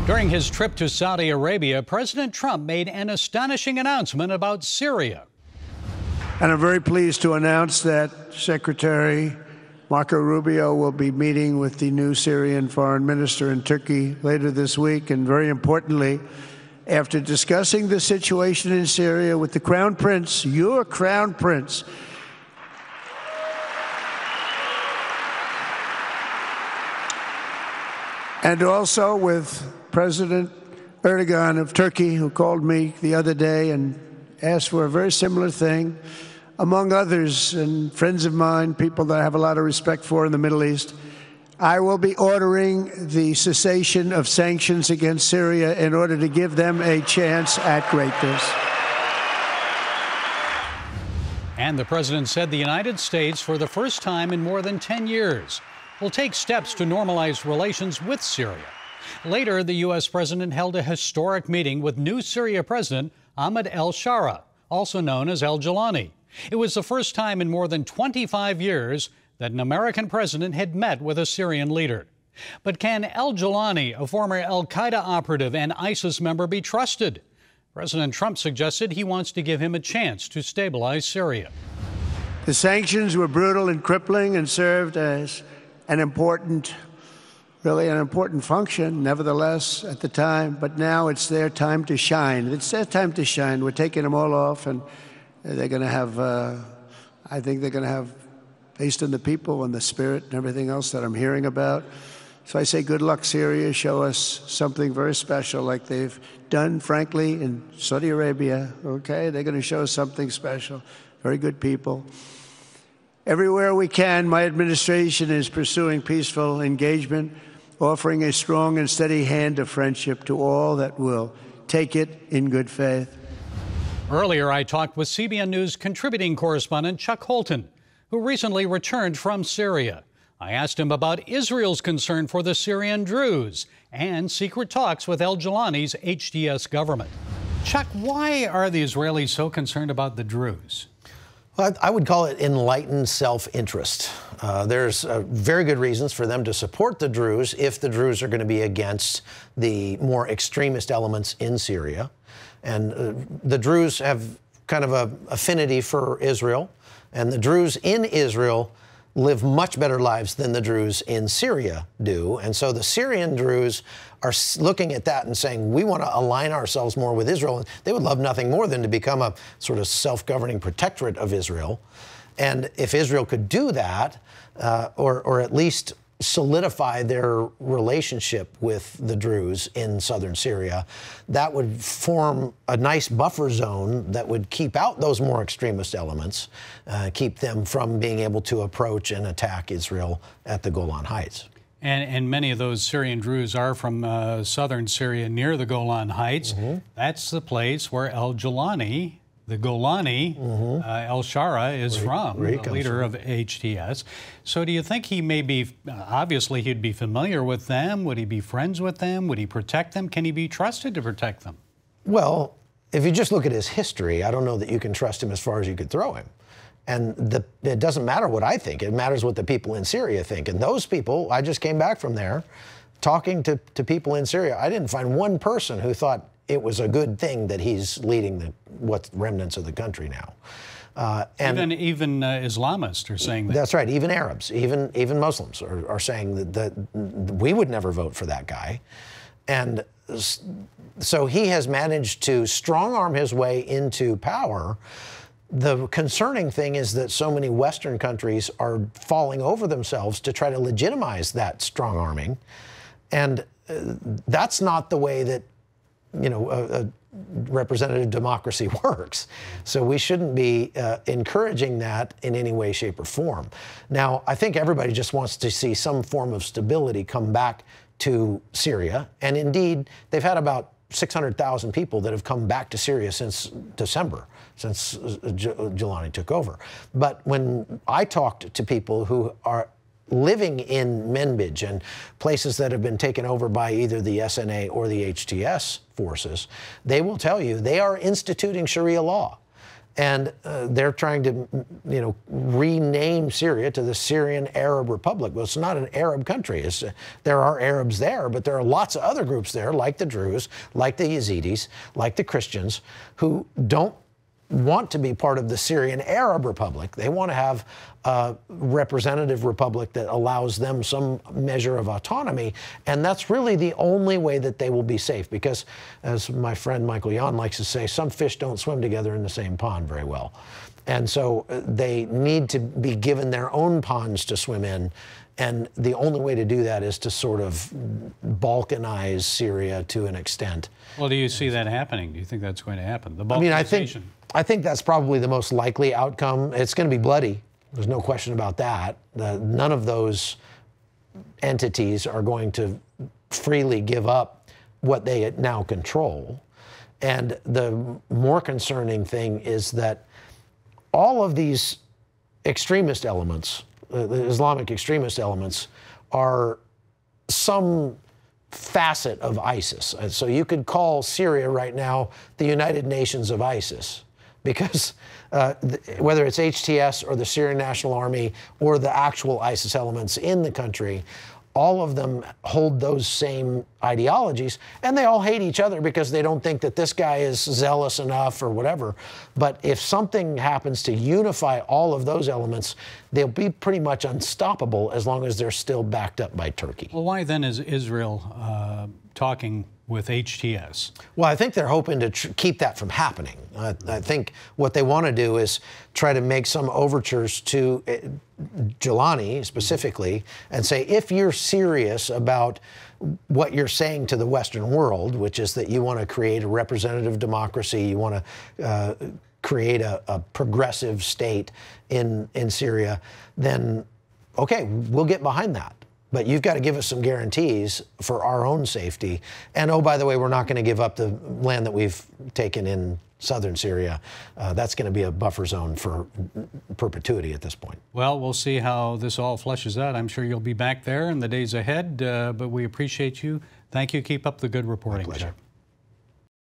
During his trip to Saudi Arabia, President Trump made an astonishing announcement about Syria. And I'm very pleased to announce that Secretary Marco Rubio will be meeting with the new Syrian foreign minister in Turkey later this week. And very importantly, after discussing the situation in Syria with the Crown Prince, your Crown Prince, and also with President Erdogan of Turkey, who called me the other day and asked for a very similar thing, among others, and friends of mine, people that I have a lot of respect for in the Middle East, I will be ordering the cessation of sanctions against Syria in order to give them a chance at greatness. And the president said the United States, for the first time in more than 10 years, will take steps to normalize relations with Syria. Later, the U.S. president held a historic meeting with new Syria President Ahmed al-Shara, also known as al-Jilani. It was the first time in more than 25 years that an American president had met with a Syrian leader. But can al-Jilani, a former Al-Qaeda operative and ISIS member, be trusted? President Trump suggested he wants to give him a chance to stabilize Syria. The sanctions were brutal and crippling and served as an important function, nevertheless, at the time. But now it's their time to shine. It's their time to shine. We're taking them all off, and they're going to have, I think they're going to have, based on the people and the spirit and everything else that I'm hearing about. So I say good luck, Syria. Show us something very special like they've done, frankly, in Saudi Arabia. Okay? They're going to show us something special. Very good people. Everywhere we can, my administration is pursuing peaceful engagement, offering a strong and steady hand of friendship to all that will take it in good faith. Earlier, I talked with CBN News contributing correspondent Chuck Holton, who recently returned from Syria. I asked him about Israel's concern for the Syrian Druze and secret talks with al-Jilani's HTS government. Chuck, why are the Israelis so concerned about the Druze? Well, I would call it enlightened self-interest. There's very good reasons for them to support the Druze if the Druze are going to be against the more extremist elements in Syria. And the Druze have kind of an affinity for Israel, and the Druze in Israel live much better lives than the Druze in Syria do. And so the Syrian Druze are looking at that and saying, we want to align ourselves more with Israel. And they would love nothing more than to become a sort of self-governing protectorate of Israel. And if Israel could do that, or at least solidify their relationship with the Druze in southern Syria, that would form a nice buffer zone that would keep out those more extremist elements, keep them from being able to approach and attack Israel at the Golan Heights. And many of those Syrian Druze are from southern Syria near the Golan Heights. Mm-hmm. That's the place where al-Jilani, the Golani, al-Shara is from, the leader of HTS. So do you think he may be, obviously he'd be familiar with them? Would he be friends with them? Would he protect them? Can he be trusted to protect them? Well, if you just look at his history, I don't know that you can trust him as far as you could throw him. And it doesn't matter what I think. It matters what the people in Syria think. And those people, I just came back from there, talking to people in Syria. I didn't find one person who thought it was a good thing that he's leading what remnants of the country now. And even Islamists are saying that. That's right. Even Arabs, even Muslims are saying that we would never vote for that guy. And so he has managed to strong-arm his way into power. The concerning thing is that so many Western countries are falling over themselves to try to legitimize that strong-arming. And that's not the way that a representative democracy works. So we shouldn't be encouraging that in any way, shape, or form. Now, I think everybody just wants to see some form of stability come back to Syria. And indeed, they've had about 600,000 people that have come back to Syria since December, since Jilani took over. But when I talked to people who are living in Manbij and places that have been taken over by either the SNA or the HTS forces, they will tell you they are instituting Sharia law. And they're trying to, rename Syria to the Syrian Arab Republic. Well, it's not an Arab country. There are Arabs there, but there are lots of other groups there, like the Druze, like the Yazidis, like the Christians, who don't want to be part of the Syrian Arab Republic. They want to have a representative republic that allows them some measure of autonomy, and that's really the only way that they will be safe, because, as my friend Michael Yon likes to say, some fish don't swim together in the same pond very well. And so they need to be given their own ponds to swim in, and the only way to do that is to sort of balkanize Syria to an extent. Well, do you see that happening? Do you think that's going to happen? The balkanization? I think that's probably the most likely outcome. It's going to be bloody. There's no question about that. None of those entities are going to freely give up what they now control. And the more concerning thing is that all of these extremist elements, the Islamic extremist elements, are some facet of ISIS. And so you could call Syria right now the United Nations of ISIS, because whether it's HTS or the Syrian National Army or the actual ISIS elements in the country, all of them hold those same ideologies, and they all hate each other because they don't think that this guy is zealous enough or whatever. But if something happens to unify all of those elements, they'll be pretty much unstoppable as long as they're still backed up by Turkey. Well, why then is Israel talking with HTS? Well, I think they're hoping to keep that from happening. I think what they want to do is try to make some overtures to Giuliani specifically and say, if you're serious about what you're saying to the Western world, which is that you want to create a representative democracy, you want to create a progressive state in Syria, then okay, we'll get behind that. But you've got to give us some guarantees for our own safety. And oh, by the way, we're not going to give up the land that we've taken in southern Syria. That's going to be a buffer zone for perpetuity at this point. Well, we'll see how this all fleshes out. I'm sure you'll be back there in the days ahead, but we appreciate you. Thank you. Keep up the good reporting. My pleasure.